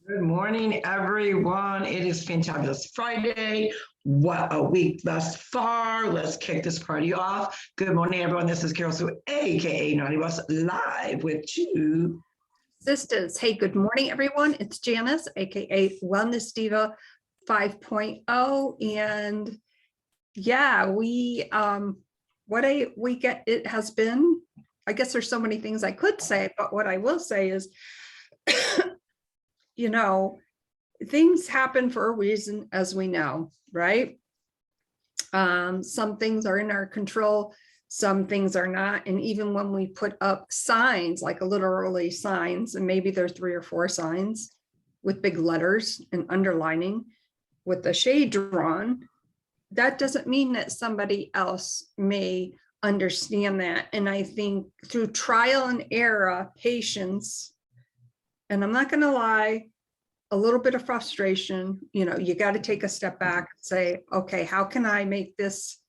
Good morning, everyone. It is Fantabulous Friday. What a week thus far. Let's kick this party off. Good morning, everyone. This is Carol Sue, aka Naughty Boss, live with Two Sisters. Hey, good morning, everyone. It's Janice, aka Wellness Diva 5.0. And yeah, what a week it has been. I guess there's so many things I could say, but what I will say is, things happen for a reason, as we know, right? Some things are in our control, some things are not. And even when we put up signs, like literally signs, and maybe there are 3 or 4 signs with big letters and underlining with the shade drawn, that doesn't mean that somebody else may understand that. And I think through trial and error, patience, and I'm not going to lie, a little bit of frustration, you got to take a step back and say, okay, how can I make this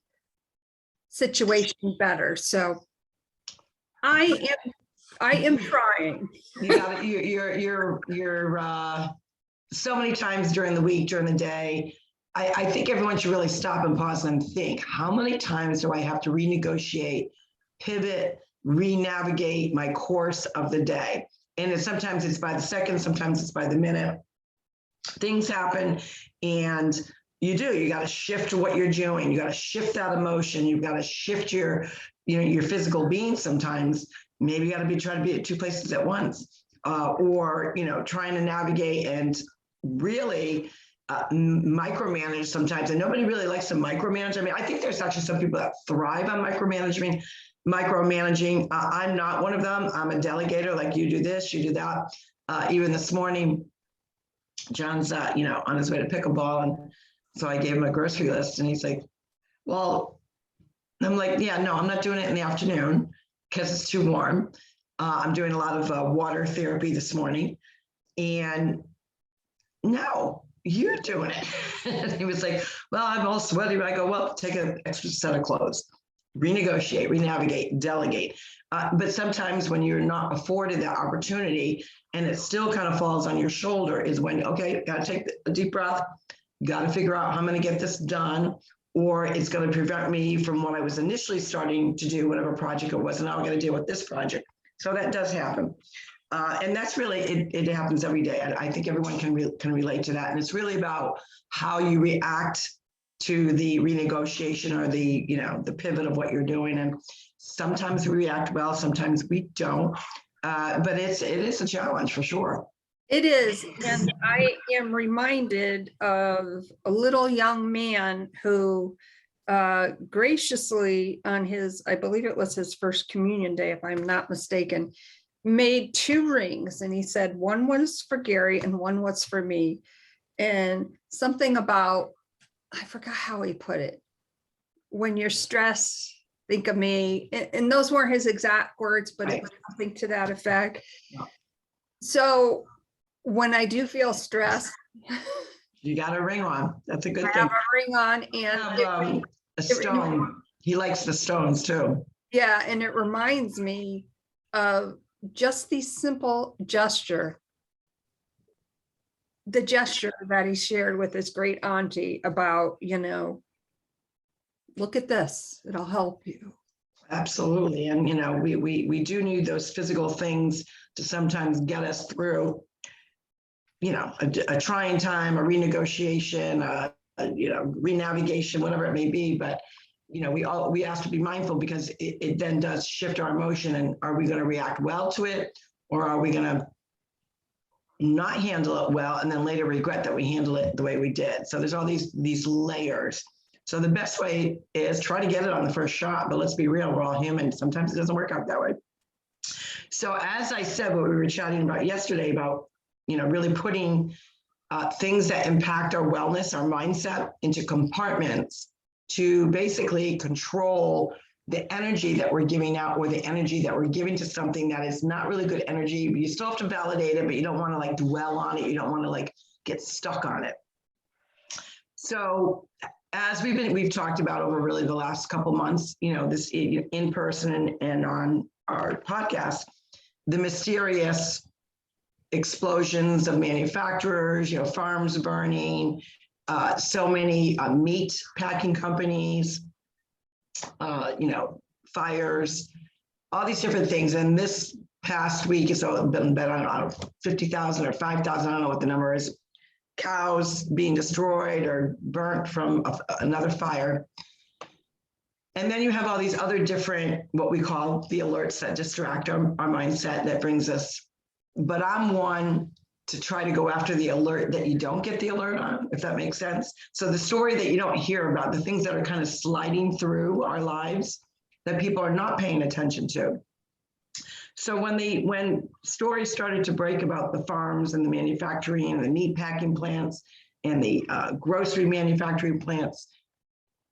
situation better? So I am trying. You're so many times during the week, during the day. I think everyone should really stop and pause and think, how many times do I have to renegotiate, pivot, re-navigate my course of the day? And sometimes it's by the second, sometimes it's by the minute. Things happen, and you got to shift what you're doing. You got to shift that emotion. You've got to shift your physical being. Sometimes maybe you got to trying to be at 2 places at once, or trying to navigate and really micromanage sometimes. And nobody really likes to micromanage. I mean, I think there's actually some people that thrive on micromanaging. I'm not one of them. I'm a delegator, like you do this, you do that. Even this morning, John's, on his way to pickleball. And so I gave him a grocery list, and he's like, well, I'm like, yeah, no, I'm not doing it in the afternoon because it's too warm. I'm doing a lot of water therapy this morning. And no, you're doing it. And he was like, well, I'm all sweaty. But I go, well, take an extra set of clothes, renegotiate, renavigate, delegate. But sometimes when you're not afforded that opportunity and it still kind of falls on your shoulder is when, okay, got to take a deep breath, got to figure out how I'm going to get this done, or it's going to prevent me from what I was initially starting to do, whatever project it was, and now I'm going to deal with this project. So that does happen. And that's really, it happens every day. I think everyone can relate to that. And it's really about how you react to the renegotiation or the pivot of what you're doing. And sometimes we react well, sometimes we don't. But it is a challenge for sure. It is. And I am reminded of a little young man who graciously on his, I believe it was his first communion day, if I'm not mistaken, made 2 rings. And he said, one was for Gary and one was for me. And something about, I forgot how he put it. When you're stressed, think of me. And those weren't his exact words, but right. It was something to that effect. Yeah. So when I do feel stressed, you got a ring on. That's a good thing. I have a ring on, and a stone. He likes the stones too. Yeah, and it reminds me of just the simple gesture. The gesture that he shared with his great auntie about, look at this, it'll help you. Absolutely. And, we do need those physical things to sometimes get us through, a trying time, a renegotiation, renavigation, whatever it may be. But, we have to be mindful because it then does shift our emotion. And are we going to react well to it, or are we going to not handle it well and then later regret that we handle it the way we did? So there's all these layers. So the best way is try to get it on the first shot, but let's be real, we're all human. Sometimes it doesn't work out that way. So as I said, what we were chatting about yesterday about, really putting things that impact our wellness, our mindset into compartments to basically control the energy that we're giving out, or the energy that we're giving to something that is not really good energy. But you still have to validate it, but you don't want to dwell on it. You don't want to get stuck on it. So as we've talked about over really the last couple months, this in person and on our podcast, the mysterious explosions of manufacturers, farms burning, so many meat packing companies, fires, all these different things. And this past week, so been, I don't know, 50,000 or 5,000, I don't know what the number is, cows being destroyed or burnt from another fire. And then you have all these other different, what we call the alerts that distract our mindset that brings us. But I'm one to try to go after the alert that you don't get the alert on, if that makes sense. So the story that you don't hear about, the things that are kind of sliding through our lives that people are not paying attention to. So when stories started to break about the farms and the manufacturing and the meat packing plants and the grocery manufacturing plants,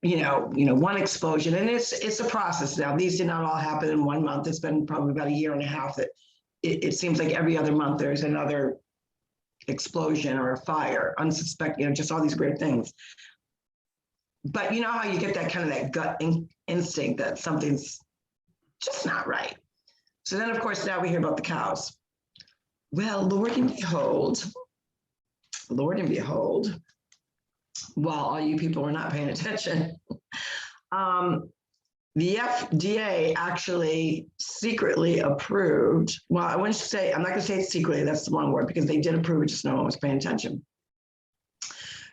one explosion, and it's a process now. These did not all happen in 1 month. It's been probably about a year and a half that it seems like every other month there's another explosion or a fire, unsuspected, just all these weird things. But you know how you get that kind of that gut instinct that something's just not right. So then, of course, now we hear about the cows. Well, Lord and behold, while all you people were not paying attention, the FDA actually secretly approved, well, I'm not going to say it secretly, that's the wrong word, because they did approve it, just no one was paying attention.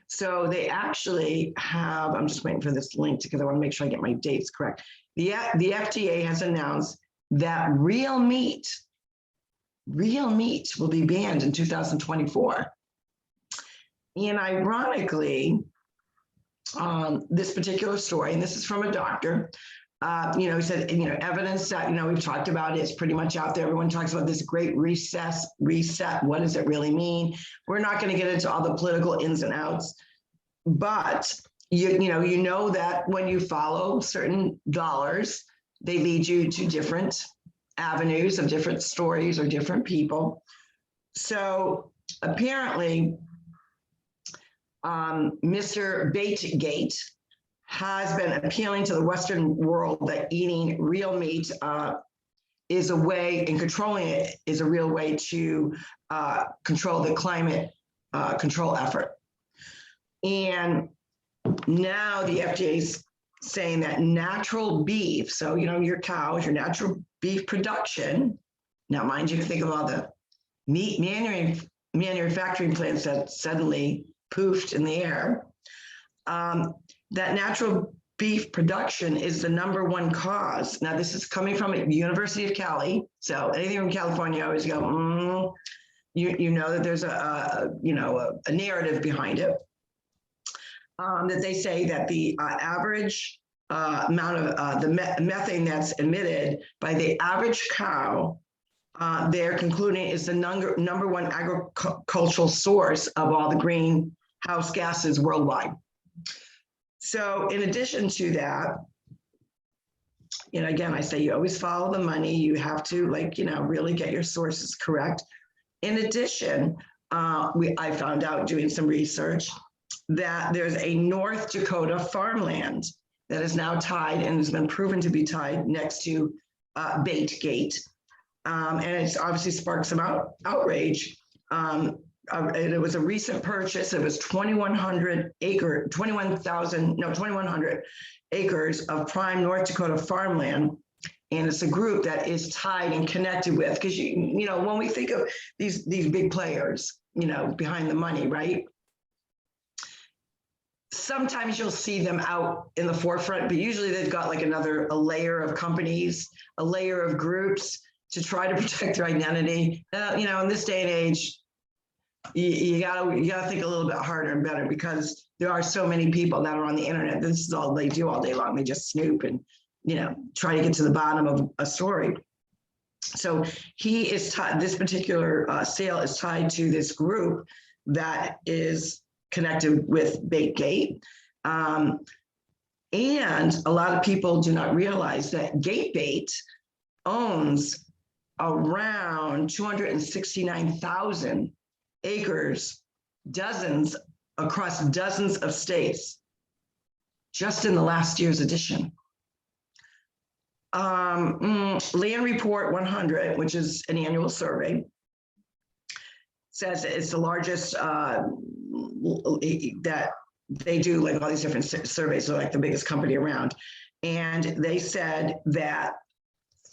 So they actually have, I'm just waiting for this link because I want to make sure I get my dates correct. The FDA has announced that real meat will be banned in 2024. And ironically, this particular story, and this is from a doctor, he said, evidence that, we've talked about it's pretty much out there. Everyone talks about this great reset. What does it really mean? We're not going to get into all the political ins and outs, but you know that when you follow certain dollars, they lead you to different avenues of different stories or different people. So apparently, Mr. Baitgate has been appealing to the Western world that eating real meat is a way, and controlling it is a real way to control the climate control effort. And now the FDA is saying that natural beef, so your cows, your natural beef production. Now, mind you, think of all the meat manufacturing plants that suddenly poofed in the air. That natural beef production is the #1 cause. Now, this is coming from the University of Cali. So anything from California, I always go, you know that there's a narrative behind it. That they say that the average amount of the methane that's emitted by the average cow, they're concluding is the #1 agricultural source of all the greenhouse gases worldwide. So in addition to that, again, I say you always follow the money. You have to really get your sources correct. In addition, I found out doing some research that there's a North Dakota farmland that is now tied and has been proven to be tied next to Baitgate. And it's obviously sparked some outrage. It was a recent purchase. It was 2,100 acres of prime North Dakota farmland. And it's a group that is tied and connected with, because when we think of these big players, behind the money, right? Sometimes you'll see them out in the forefront, but usually they've got like a layer of companies, a layer of groups to try to protect their identity. In this day and age, you gotta think a little bit harder and better, because there are so many people that are on the internet. This is all they do all day long. They just snoop and try to get to the bottom of a story. So he is this particular sale is tied to this group that is connected with Baitgate. And a lot of people do not realize that GateBait owns around 269,000 acres, across dozens of states, just in the last year's edition. Land Report 100, which is an annual survey, says it's the largest that they do, like all these different surveys, so like the biggest company around. And they said that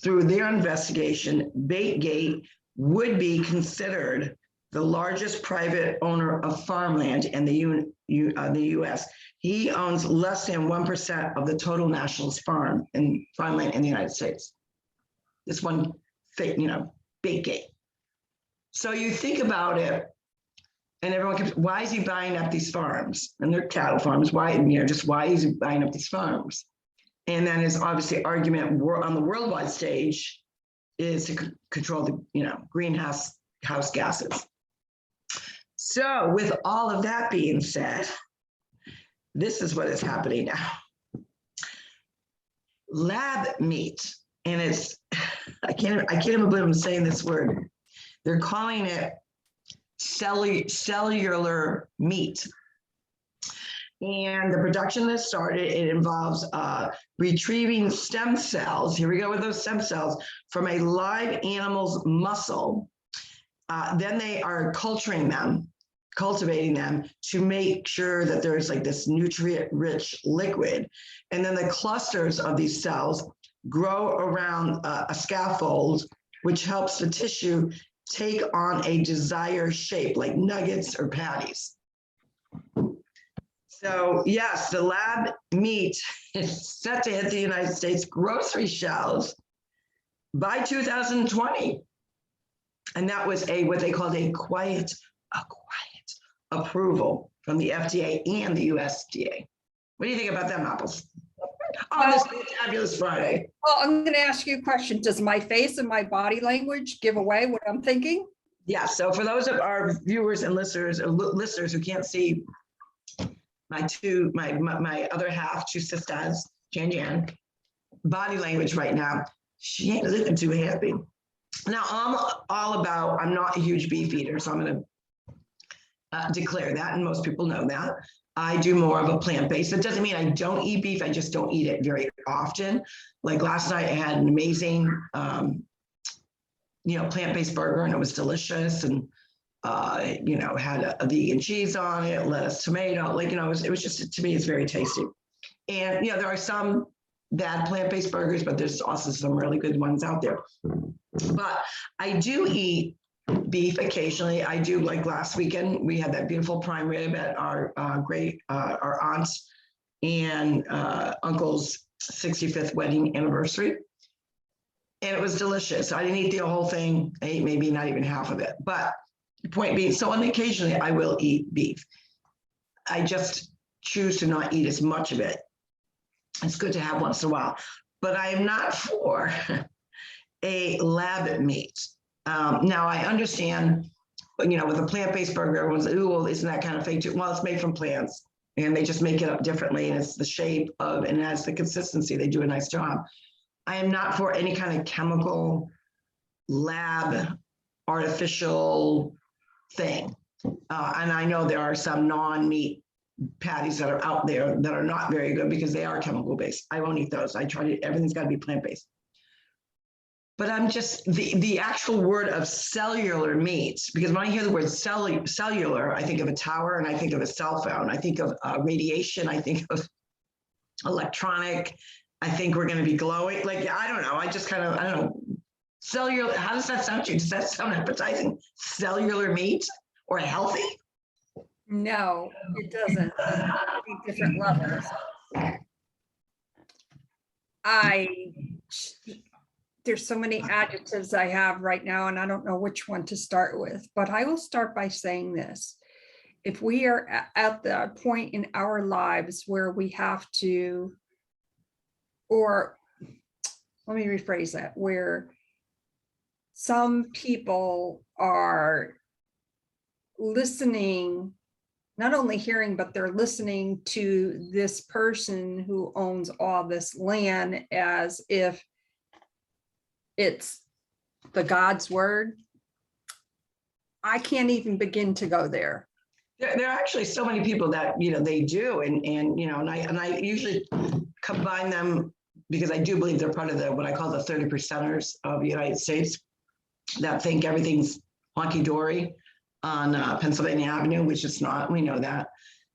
through their investigation, Baitgate would be considered the largest private owner of farmland in the U.S. He owns less than 1% of the total national farmland in the United States. This one thing, Baitgate. So you think about it, and everyone keeps, why is he buying up these farms? And they're cattle farms. Why, just why is he buying up these farms? And then his obviously argument on the worldwide stage is to control the, greenhouse gases. So with all of that being said, this is what is happening now. Lab meat, and it's, I can't even believe I'm saying this word. They're calling it cellular meat. And the production that started, it involves retrieving stem cells. Here we go with those stem cells from a live animal's muscle. Then they are cultivating them to make sure that there's like this nutrient-rich liquid. And then the clusters of these cells grow around a scaffold, which helps the tissue take on a desired shape, like nuggets or patties. So yes, the lab meat is set to hit the United States grocery shelves by 2020. And that was what they called a quiet approval from the FDA and the USDA. What do you think about them apples? On this Fantabulous Friday. Well, I'm going to ask you a question. Does my face and my body language give away what I'm thinking? Yeah, so for those of our viewers and listeners who can't see my other half, TwoSistas, Jan, body language right now, she ain't looking too happy. Now, I'm not a huge beef eater, so I'm going to declare that, and most people know that. I do more of a plant-based. It doesn't mean I don't eat beef, I just don't eat it very often. Like last night, I had an amazing, plant-based burger, and it was delicious, and had a vegan cheese on it, lettuce, tomato, it was just, to me, it's very tasty. And, there are some bad plant-based burgers, but there's also some really good ones out there. But I do eat beef occasionally. I do, like last weekend, we had that beautiful prime rib at our our aunt's and uncle's 65th wedding anniversary. And it was delicious. I didn't eat the whole thing. I ate maybe not even half of it. But the point being, so occasionally I will eat beef. I just choose to not eat as much of it. It's good to have once in a while. But I am not for a lab meat. Now I understand, with a plant-based burger, everyone's like, ooh, well, isn't that kind of fake too? Well, it's made from plants, and they just make it up differently, and it's the shape of, and it has the consistency. They do a nice job. I am not for any kind of chemical, lab, artificial thing. And I know there are some non-meat patties that are out there that are not very good because they are chemical-based. I won't eat those. Everything's got to be plant-based. But I'm just, the actual word of cellular meat, because when I hear the word cellular, I think of a tower and I think of a cell phone. I think of radiation. I think of electronic. I think we're going to be glowing. I don't know. I don't know. Cellular, how does that sound to you? Does that sound appetizing? Cellular meat or healthy? No, it doesn't. Different levels. There's so many adjectives I have right now, and I don't know which one to start with, but I will start by saying this. If we are at the point in our lives where we have to, or let me rephrase that, where some people are listening, not only hearing, but they're listening to this person who owns all this land as if it's the God's word. I can't even begin to go there. There are actually so many people that, they do. And I usually combine them because I do believe they're part of what I call the 30%ers of the United States that think everything's honky-dory. on Pennsylvania Avenue, which it's not. We know that.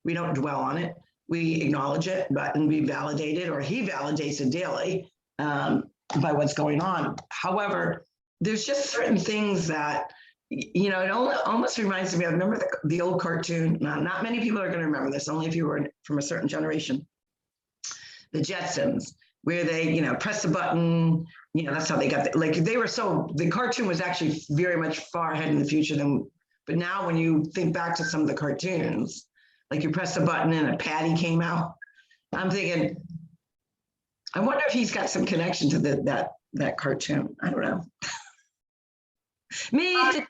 We don't dwell on it. We acknowledge it, and we validate it, or he validates it daily by what's going on. However, there's just certain things that, it almost reminds me of, remember the old cartoon? Not many people are going to remember this, only if you were from a certain generation. The Jetsons, where they, press the button, that's how they got, the cartoon was actually very much far ahead in the future but now when you think back to some of the cartoons, like you press the button and a patty came out, I'm thinking, I wonder if he's got some connection to that cartoon. I don't know. Meet the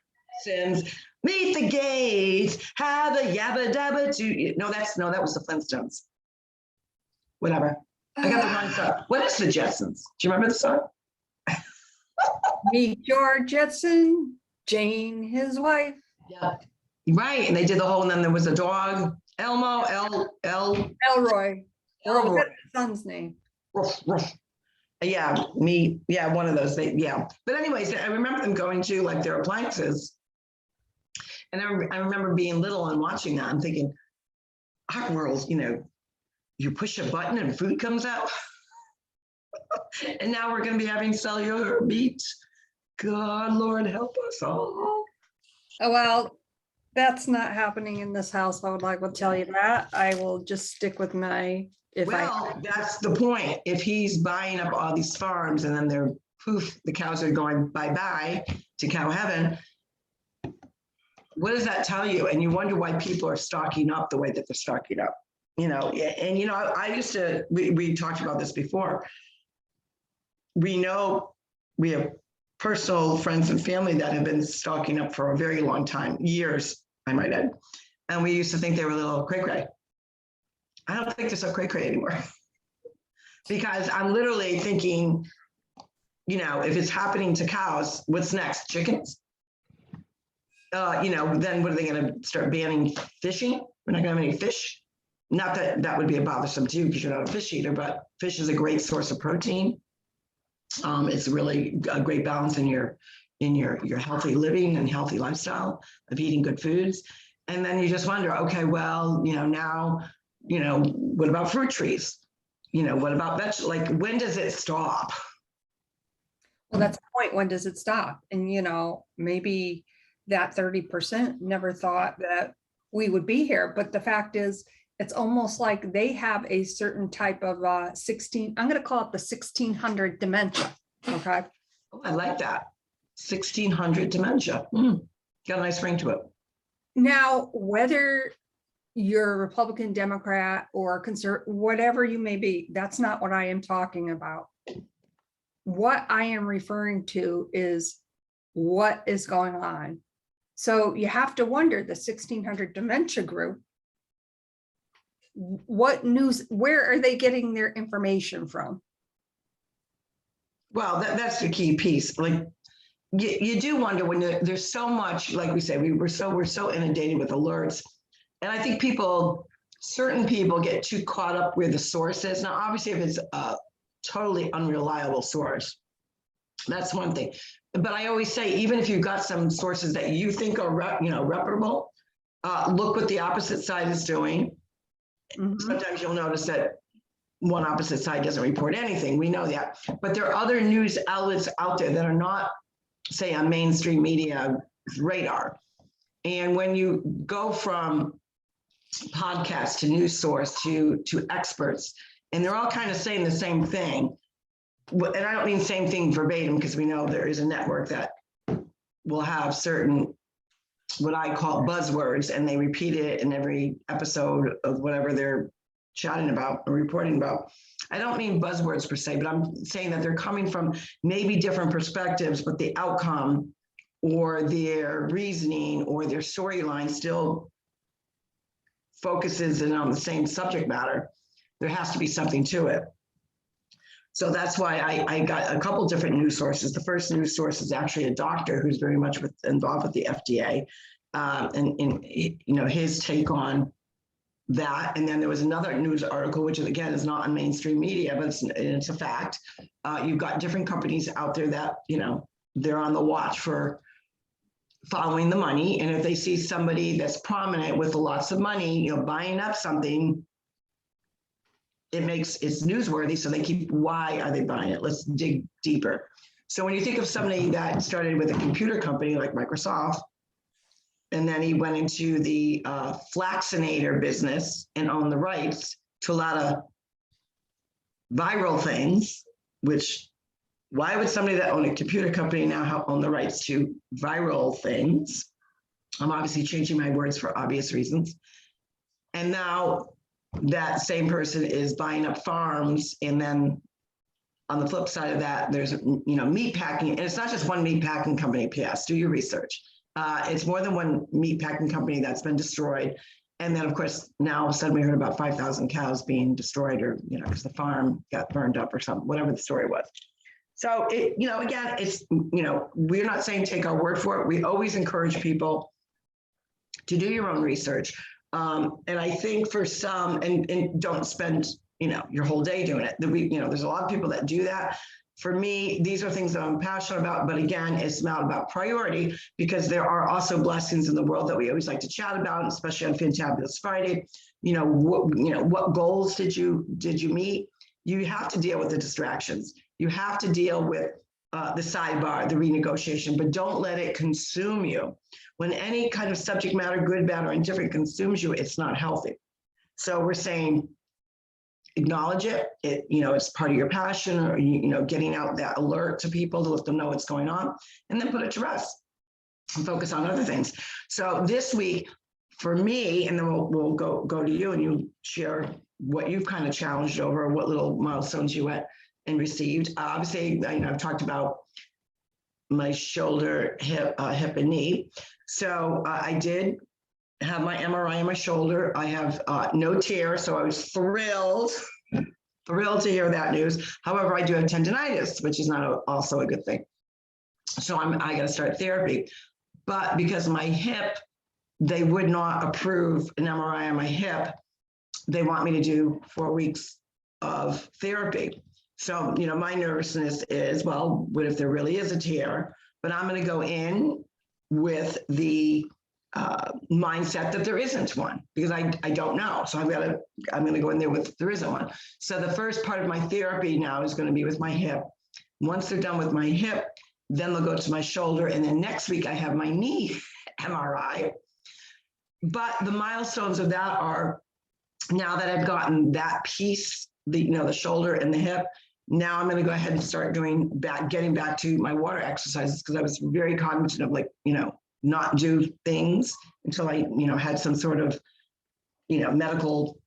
Jetsons, meet the Gates, have a yabba dabba do. No, that was the Flintstones. Whatever. I got the wrong song. What is the Jetsons? Do you remember the song? Meet George Jetson, Jane, his wife. Yeah. Right. And they did the whole, and then there was a dog, Elmo, Elroy. Elroy. His son's name. Ruff, ruff. Yeah, one of those. But anyways, I remember them going to like their appliances. And I remember being little and watching that. I'm thinking, our world, you push a button and food comes out. And now we're going to be having cellular meat. God, Lord, help us all. Oh, well, that's not happening in this house. I would like to tell you that. I will just stick with my, that's the point. If he's buying up all these farms and then the cows are going bye-bye to cow heaven, what does that tell you? And you wonder why people are stocking up the way that they're stocking up. I used to, we talked about this before. We know we have personal friends and family that have been stocking up for a very long time, years, I might add. And we used to think they were a little cray-cray. I don't think they're so cray-cray anymore. Because I'm literally thinking, if it's happening to cows, what's next? Chickens? Then what are they going to start banning fishing? We're not going to have any fish. Not that that would be a bothersome to you because you're not a fish eater, but fish is a great source of protein. It's really a great balance in your healthy living and healthy lifestyle of eating good foods. And then you just wonder, okay, well, now, what about fruit trees? What about vegetables? Like, when does it stop? well, that's the point. When does it stop? And, maybe that 30% never thought that we would be here. But the fact is, it's almost like they have a certain type of I'm going to call it the 1600 dementia. Okay. Oh, I like that. 1600 dementia. Got a nice ring to it. Now, whether you're Republican, Democrat, or conservative, whatever you may be, that's not what I am talking about. What I am referring to is what is going on. So you have to wonder, the 1600 dementia group, what news, where are they getting their information from? Well, that's the key piece. Like, you do wonder when there's so much, like we say, we're so inundated with alerts. And I think certain people get too caught up where the source is. Now, obviously, if it's a totally unreliable source, that's one thing. But I always say, even if you've got some sources that you think are reputable, look what the opposite side is doing. Mm-hmm. Sometimes you'll notice that one opposite side doesn't report anything. We know that. But there are other news outlets out there that are not, say, on mainstream media radar. And when you go from podcast to news source to experts, and they're all kind of saying the same thing, and I don't mean same thing verbatim, because we know there is a network that will have certain, what I call buzzwords, and they repeat it in every episode of whatever they're chatting about or reporting about. I don't mean buzzwords per se, but I'm saying that they're coming from maybe different perspectives, but the outcome or their reasoning or their storyline still focuses in on the same subject matter. There has to be something to it. So that's why I got a couple different news sources. The first news source is actually a doctor who's very much involved with the FDA, and his take on that. And then there was another news article, which again is not on mainstream media, but it's a fact. You've got different companies out there that they're on the watch for following the money. And if they see somebody that's prominent with lots of money, buying up something, it's newsworthy. So they keep, why are they buying it? Let's dig deeper. So when you think of somebody that started with a computer company like Microsoft, and then he went into the flaxinator business and owned the rights to a lot of viral things, which, why would somebody that owned a computer company now own the rights to viral things? I'm obviously changing my words for obvious reasons. And now that same person is buying up farms, and then on the flip side of that, there's meat packing, and it's not just one meat packing company. PS, do your research. It's more than one meat packing company that's been destroyed. And then, of course, now all of a sudden we heard about 5,000 cows being destroyed, or because the farm got burned up or something, whatever the story was. So again, it's we're not saying take our word for it. We always encourage people to do your own research. And I think for some, and don't spend your whole day doing it. There's a lot of people that do that. For me, these are things that I'm passionate about, but again, it's not about priority, because there are also blessings in the world that we always like to chat about, especially on Fantabulous Friday. What goals did you meet? You have to deal with the distractions. You have to deal with the sidebar, the renegotiation, but don't let it consume you. When any kind of subject matter, good, bad, or indifferent, consumes you, it's not healthy. So we're saying, acknowledge it. It's part of your passion, or getting out that alert to people to let them know what's going on, and then put it to rest and focus on other things. So this week for me, and then we'll go to you, and you share what you've kind of challenged over, what little milestones you went and received. Obviously, I've talked about my shoulder, hip, and knee. So I did have my MRI on my shoulder. I have no tear, so I was thrilled to hear that news. However, I do have tendonitis, which is not also a good thing. So I got to start therapy. But because of my hip, they would not approve an MRI on my hip. They want me to do 4 weeks of therapy. So, my nervousness is, well, what if there really is a tear? But I'm going to go in with the mindset that there isn't one, because I don't know. So I'm going to go in there with there isn't one. So the first part of my therapy now is going to be with my hip. Once they're done with my hip, then they'll go to my shoulder. And then next week I have my knee MRI. But the milestones of that are, now that I've gotten that piece, the shoulder and the hip, now I'm going to go ahead and start getting back to my water exercises, because I was very cognizant of not do things until I, had some sort of, medical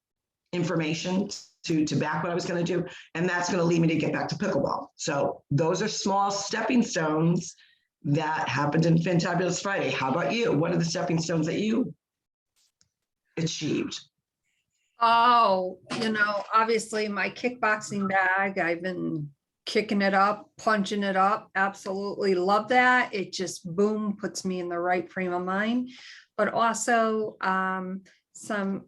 information to back what I was going to do. And that's going to lead me to get back to pickleball. So those are small stepping stones that happened in Fantabulous Friday. How about you? What are the stepping stones that you achieved? Oh, obviously my kickboxing bag, I've been kicking it up, punching it up. Absolutely love that. It just, boom, puts me in the right frame of mind. But also some,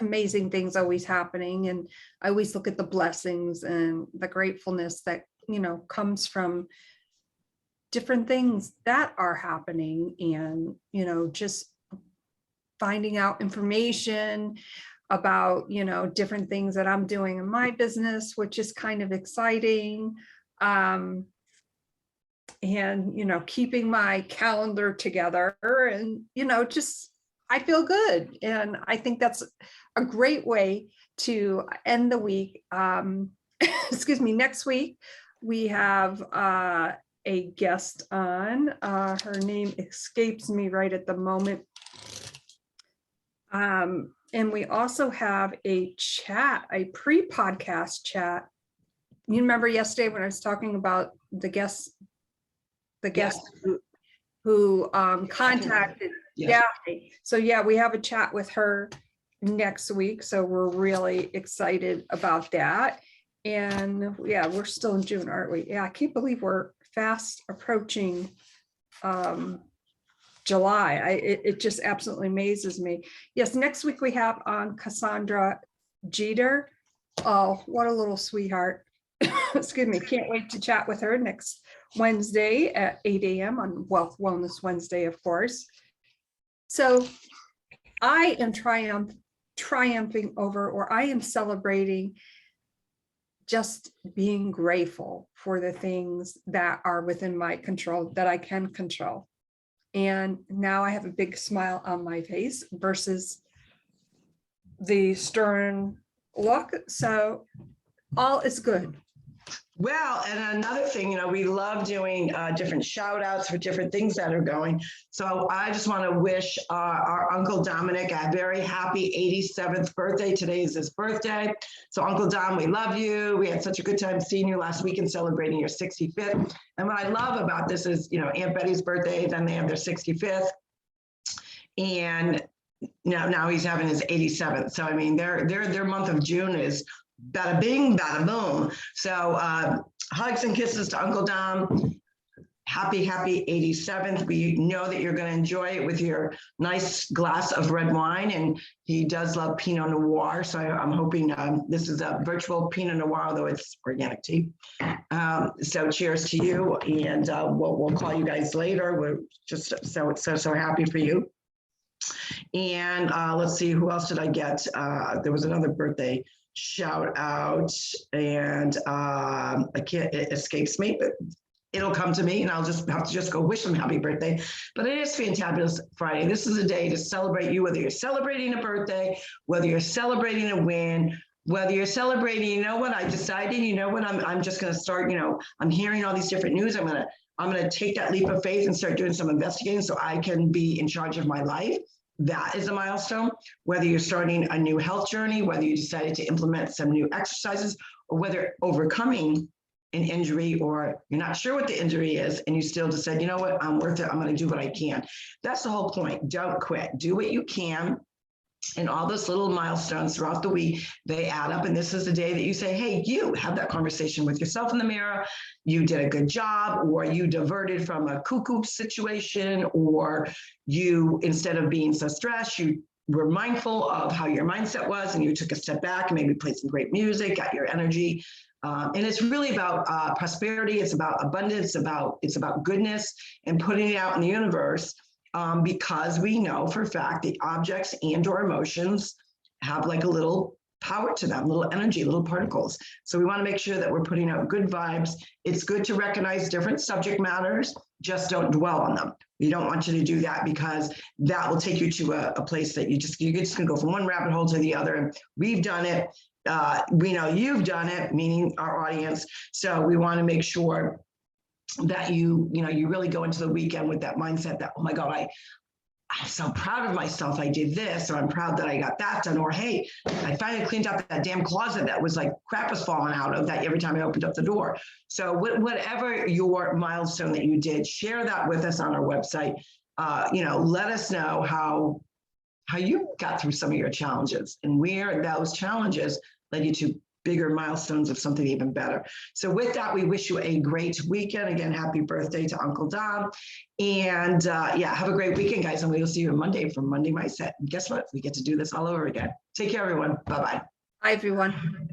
amazing things always happening. And I always look at the blessings and the gratefulness that, comes from different things that are happening. And, just finding out information about, different things that I'm doing in my business, which is kind of exciting. And, keeping my calendar together and, just, I feel good. And I think that's a great way to end the week. Excuse me, next week, we have a guest on, her name escapes me right at the moment. And we also have a chat, a pre-podcast chat. You remember yesterday when I was talking about the guest who contacted Daphne. So yeah, we have a chat with her next week. So we're really excited about that. And yeah, we're still in June, aren't we? Yeah, I can't believe we're fast approaching July. It just absolutely amazes me. Yes, next week we have on Cassandra Jeter. Oh, what a little sweetheart. excuse me, can't wait to chat with her next Wednesday at 8 a.m. on Wealth Wellness Wednesday, of course. So I am triumphing over, or I am celebrating just being grateful for the things that are within my control, that I can control. And now I have a big smile on my face versus the stern look. So all is good. Well, and another thing, we love doing different shout outs for different things that are going. So I just want to wish our Uncle Dominic a very happy 87th birthday. Today is his birthday. So Uncle Dom, we love you. We had such a good time seeing you last week and celebrating your 65th. And what I love about this is, Aunt Betty's birthday, then they have their 65th. And now he's having his 87th. So, I mean, their month of June is bada bing, bada boom. So hugs and kisses to Uncle Dom. Happy 87th. We know that you're going to enjoy it with your nice glass of red wine. And he does love Pinot Noir. So I'm hoping this is a virtual Pinot Noir, although it's organic tea. So cheers to you. And we'll call you guys later. We're just so happy for you. And let's see, who else did I get? There was another birthday shout out, and it escapes me, but it'll come to me, and I'll just have to go wish them happy birthday. But it is Fantabulous Friday. This is a day to celebrate you, whether you're celebrating a birthday, whether you're celebrating a win, whether you're celebrating, I decided, I'm just going to start, I'm hearing all these different news. I'm going to take that leap of faith and start doing some investigating so I can be in charge of my life. That is a milestone. Whether you're starting a new health journey, whether you decided to implement some new exercises, or whether overcoming an injury, or you're not sure what the injury is and you still just said, you know what, I'm worth it. I'm going to do what I can. That's the whole point. Don't quit. Do what you can. And all those little milestones throughout the week, they add up. And this is the day that you say, hey, you have that conversation with yourself in the mirror. You did a good job, or you diverted from a cuckoo situation, or you, instead of being so stressed, you were mindful of how your mindset was and you took a step back and maybe played some great music, got your energy. And it's really about prosperity. It's about abundance, it's about goodness and putting it out in the universe. Because we know for a fact that objects and or emotions have like a little power to them, little energy, little particles. So we want to make sure that we're putting out good vibes. It's good to recognize different subject matters, just don't dwell on them. We don't want you to do that, because that will take you to a place that you're just going to go from one rabbit hole to the other. And we've done it. We know you've done it, meaning our audience. So we want to make sure that you really go into the weekend with that mindset that, oh my God, I'm so proud of myself. I did this, or I'm proud that I got that done, or hey, I finally cleaned out that damn closet that was like crap was falling out of that every time I opened up the door. So whatever your milestone that you did, share that with us on our website. Let us know how you got through some of your challenges and where those challenges led you to bigger milestones of something even better. So with that, we wish you a great weekend. Again, happy birthday to Uncle Dom. And have a great weekend, guys. And we will see you on Monday from Monday Mindset. And guess what? We get to do this all over again. Take care, everyone. Bye-bye. Hi, everyone.